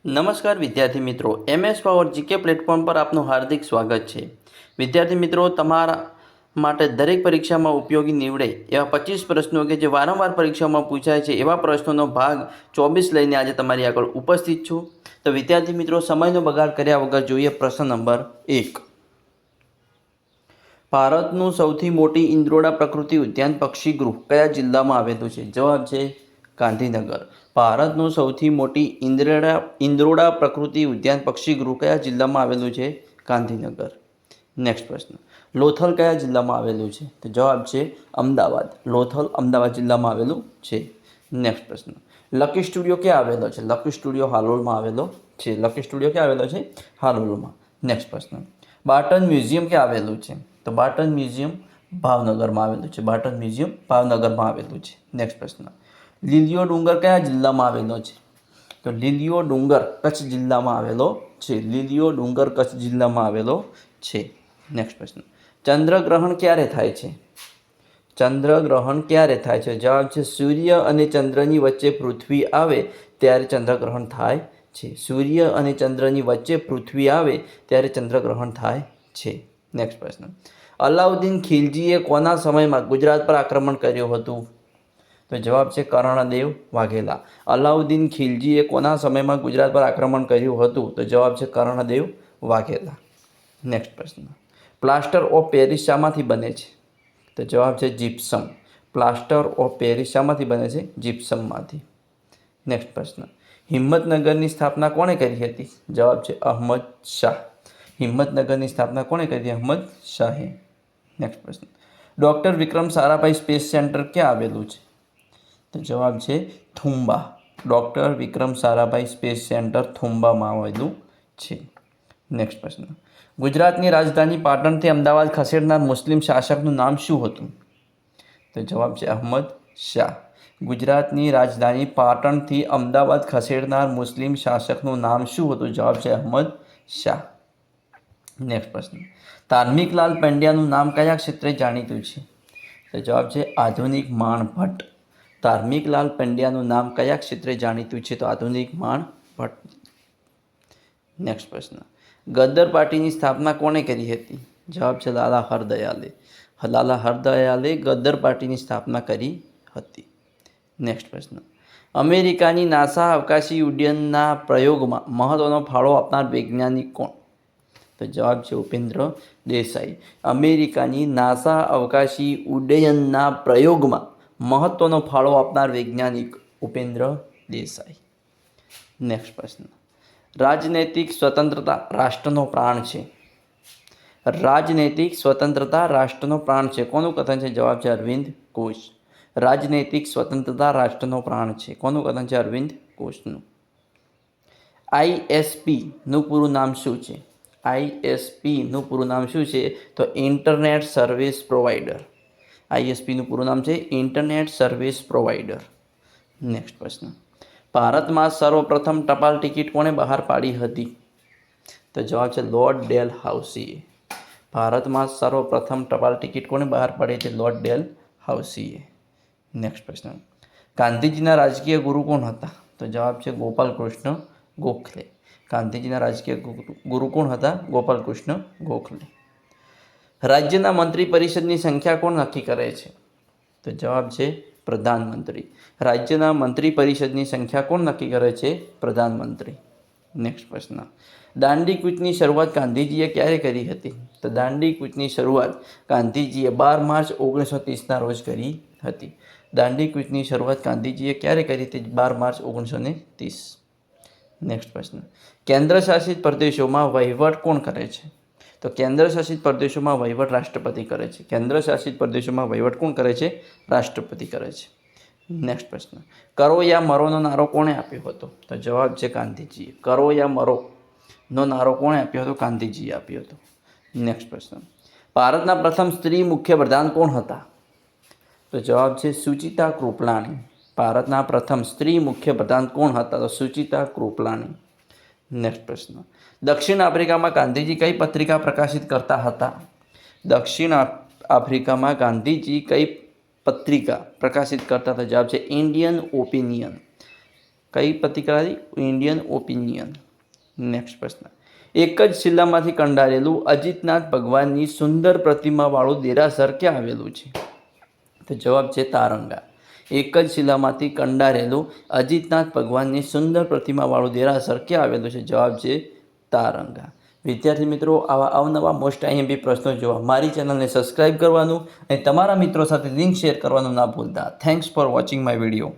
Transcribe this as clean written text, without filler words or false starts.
નમસ્કાર વિદ્યાર્થી મિત્રો, MS પાવર જીકે પ્લેટફોર્મ પર આપનું હાર્દિક સ્વાગત છે. વિદ્યાર્થી મિત્રો, તમારા માટે દરેક પરીક્ષામાં ઉપયોગી નીવડે એવા 25 પ્રશ્નો કે જે વારંવાર પરીક્ષામાં પૂછાય છે એવા પ્રશ્નોનો ભાગ 24 લઈને આજે તમારી આગળ ઉપસ્થિત છું. તો વિદ્યાર્થી મિત્રો, સમયનો બગાડ કર્યા વગર જોઈએ પ્રશ્ન નંબર 1. ભારતનું સૌથી મોટી ઇન્દ્રોડા પ્રકૃતિ ઉદ્યાન પક્ષીગૃહ કયા જિલ્લામાં આવેલું છે? જવાબ છે ગાંધીનગર. ભારતનું સૌથી મોટી ઇન્દ્રોડા પ્રકૃતિ ઉદ્યાન પક્ષીગૃહ કયા જિલ્લામાં આવેલું છે? ગાંધીનગર. નેક્સ્ટ પ્રશ્ન, લોથલ કયા જિલ્લામાં આવેલું છે? તો જવાબ છે અમદાવાદ. લોથલ અમદાવાદ જિલ્લામાં આવેલું છે. નેક્સ્ટ પ્રશ્ન, લકી સ્ટુડિયો ક્યાં આવેલો છે? લકી સ્ટુડિયો હાલોલમાં આવેલો છે. લકી સ્ટુડિયો ક્યાં આવેલો છે? હાલોલમાં. નેક્સ્ટ પ્રશ્ન, બાર્ટન મ્યુઝિયમ ક્યાં આવેલું છે? તો બાર્ટન મ્યુઝિયમ ભાવનગરમાં આવેલું છે. બાર્ટન મ્યુઝિયમ ભાવનગરમાં આવેલું છે. નેક્સ્ટ પ્રશ્ન, લીલીયો ડુંગર કયા જિલ્લામાં આવેલો છે? તો લીલીયો ડુંગર કચ્છ જિલ્લામાં આવેલો છે. લીલીયો ડુંગર કચ્છ જિલ્લામાં આવેલો છે. નેક્સ્ટ પ્રશ્ન, ચંદ્રગ્રહણ ક્યારે થાય છે? ચંદ્રગ્રહણ ક્યારે થાય છે? જવાબ છે સૂર્ય અને ચંદ્રની વચ્ચે પૃથ્વી આવે ત્યારે ચંદ્રગ્રહણ થાય છે. સૂર્ય અને ચંદ્રની વચ્ચે પૃથ્વી આવે ત્યારે ચંદ્રગ્રહણ થાય છે. નેક્સ્ટ પ્રશ્ન, અલાઉદ્દીન ખિલજીએ કોના સમયમાં ગુજરાત પર આક્રમણ કર્યું હતું? તો જવાબ છે કર્ણદેવ વાઘેલા. અલાઉદ્દીન ખિલજીએ કોના સમયમાં ગુજરાત પર આક્રમણ કર્યું હતું? તો જવાબ છે કર્ણદેવ વાઘેલા. નેક્સ્ટ પ્રશ્ન, પ્લાસ્ટર ઓફ પેરિસ શામાંથી બને છે? તો જવાબ છે જીપ્સમ. પ્લાસ્ટર ઓફ પેરિસ શામાંથી બને છે? જીપ્સમમાંથી. નેક્સ્ટ પ્રશ્ન, હિંમતનગરની સ્થાપના કોણે કરી હતી? જવાબ છે અહમદ શાહ. હિંમતનગરની સ્થાપના કોણે કરી હતી? અહમદ શાહે. નેક્સ્ટ પ્રશ્ન, doctor Vikram Sarabhai space centre ક્યાં આવેલું છે? તો જવાબ છે Thumba. Doctor Vikram Sarabhai space centre થુંબામાં આવેલું છે. નેક્સ્ટ પ્રશ્ન, ગુજરાતની રાજધાની પાટણથી અમદાવાદ ખસેડનાર મુસ્લિમ શાસકનું નામ શું હતું? તો જવાબ છે અહમદ શાહ. ગુજરાતની રાજધાની પાટણથી અમદાવાદ ખસેડનાર મુસ્લિમ શાસકનું નામ શું હતું? જવાબ છે અહમદ શાહ. નેક્સ્ટ પ્રશ્ન, ધાર્મિકલાલ પંડ્યાનું નામ કયા ક્ષેત્રે જાણીતું છે? તો જવાબ છે આધુનિક માણ ભટ્ટ. ધાર્મિકલાલ પંડ્યાનું નામ કયા ક્ષેત્રે જાણીતું છે? તો આધુનિક માણ ભટ્ટ. નેક્સ્ટ પ્રશ્ન, ગદ્દર પાર્ટીની સ્થાપના કોણે કરી હતી? જવાબ છે લાલા હરદયાલે. લાલા હરદયાલે ગદ્દર પાર્ટીની સ્થાપના કરી હતી. નેક્સ્ટ પ્રશ્ન, અમેરિકાની નાસા અવકાશી ઉડ્ડયનના પ્રયોગમાં મહત્વનો ફાળો આપનાર વૈજ્ઞાનિક કોણ? તો જવાબ છે ઉપેન્દ્ર દેસાઈ. અમેરિકાની નાસા અવકાશી ઉડ્ડયનના પ્રયોગમાં મહત્વનો ફાળો આપનાર વૈજ્ઞાનિક ઉપેન્દ્ર દેસાઈ. નેક્સ્ટ પ્રશ્ન, રાજનૈતિક સ્વતંત્રતા રાષ્ટ્રનો પ્રાણ છે. રાજનૈતિક સ્વતંત્રતા રાષ્ટ્રનો પ્રાણ છે. કોનું કથન છે? જવાબ છે અરવિંદ ઘોષ. રાજનૈતિક સ્વતંત્રતા રાષ્ટ્રનો પ્રાણ છે. કોનું કથન છે? અરવિંદ ઘોષનું. ISPનું પૂરું નામ શું છે? ISPનું પૂરું નામ શું છે? તો ઇન્ટરનેટ સર્વિસ પ્રોવાઈડર. ISPનું પૂરું નામ છે ઇન્ટરનેટ સર્વિસ પ્રોવાઈડર. નેક્સ્ટ પ્રશ્ન, ભારતમાં સર્વપ્રથમ ટપાલ ટિકિટ કોણે બહાર પાડી હતી? તો જવાબ છે લોર્ડ ડેલહાઉસીએ. ભારતમાં સર્વપ્રથમ ટપાલ ટિકિટ કોણે બહાર પાડી હતી? લોર્ડ ડેલહાઉસીએ. નેક્સ્ટ પ્રશ્ન, ગાંધીજીના રાજકીય ગુરુ કોણ હતા? તો જવાબ છે ગોપાલકૃષ્ણ ગોખલે. ગાંધીજીના રાજકીય ગુરુ કોણ હતા? ગોપાલકૃષ્ણ ગોખલે. રાજ્યના મંત્રી પરિષદની સંખ્યા કોણ નક્કી કરે છે? તો જવાબ છે પ્રધાનમંત્રી. રાજ્યના મંત્રી પરિષદની સંખ્યા કોણ નક્કી કરે છે? પ્રધાનમંત્રી. નેક્સ્ટ પ્રશ્ન, દાંડી કૂચની શરૂઆત ગાંધીજીએ ક્યારે કરી હતી? તો દાંડી કૂચની શરૂઆત ગાંધીજીએ 12 માર્ચ 1930ના રોજ કરી હતી. દાંડી કૂચની શરૂઆત ગાંધીજીએ ક્યારે કરી હતી? 12 માર્ચ 1930. નેક્સ્ટ પ્રશ્ન, કેન્દ્ર શાસિત પ્રદેશોમાં વહીવટ કોણ કરે છે? તો કેન્દ્ર શાસિત પ્રદેશોમાં વહીવટ રાષ્ટ્રપતિ કરે છે. કેન્દ્ર શાસિત પ્રદેશોમાં વહીવટ કોણ કરે છે? રાષ્ટ્રપતિ કરે છે. નેક્સ્ટ પ્રશ્ન, કરો યા મરોનો નારો કોણે આપ્યો હતો? તો જવાબ છે ગાંધીજીએ. કરો યા મરોનો નારો કોણે આપ્યો હતો? ગાંધીજીએ આપ્યો હતો. નેક્સ્ટ પ્રશ્ન, ભારતના પ્રથમ સ્ત્રી મુખ્યપ્રધાન કોણ હતા? તો જવાબ છે સુચિતા કૃપલાણી. ભારતના પ્રથમ સ્ત્રી મુખ્યપ્રધાન કોણ હતા? તો સુચિતા કૃપલાણી. નેક્સ્ટ પ્રશ્ન, દક્ષિણ આફ્રિકામાં ગાંધીજી કઈ પત્રિકા પ્રકાશિત કરતા હતા? દક્ષિણ આફ્રિકામાં ગાંધીજી કઈ પત્રિકા પ્રકાશિત કરતા હતા? જવાબ છે ઇન્ડિયન ઓપિનિયન. કઈ પ્રતિક્રિયા? Indian opinion. નેક્સ્ટ પ્રશ્ન. એક જ શિલામાંથી કંડારેલું અજીતનાથ ભગવાનની સુંદર પ્રતિમાવાળું દેરાસર ક્યાં આવેલું છે? તો જવાબ છે તારંગા. એક જ શિલામાંથી કંડારેલું અજીતનાથ ભગવાનની સુંદર પ્રતિમાવાળું દેરાસર ક્યાં આવેલું છે? જવાબ છે તારંગા. વિદ્યાર્થી મિત્રો, આવા અવનવા મોસ્ટ આઈએમપી પ્રશ્નો જોવા મારી ચેનલને સબસ્ક્રાઈબ કરવાનું અને તમારા મિત્રો સાથે લિંક શેર કરવાનું ના ભૂલતા. Thanks for watching my video.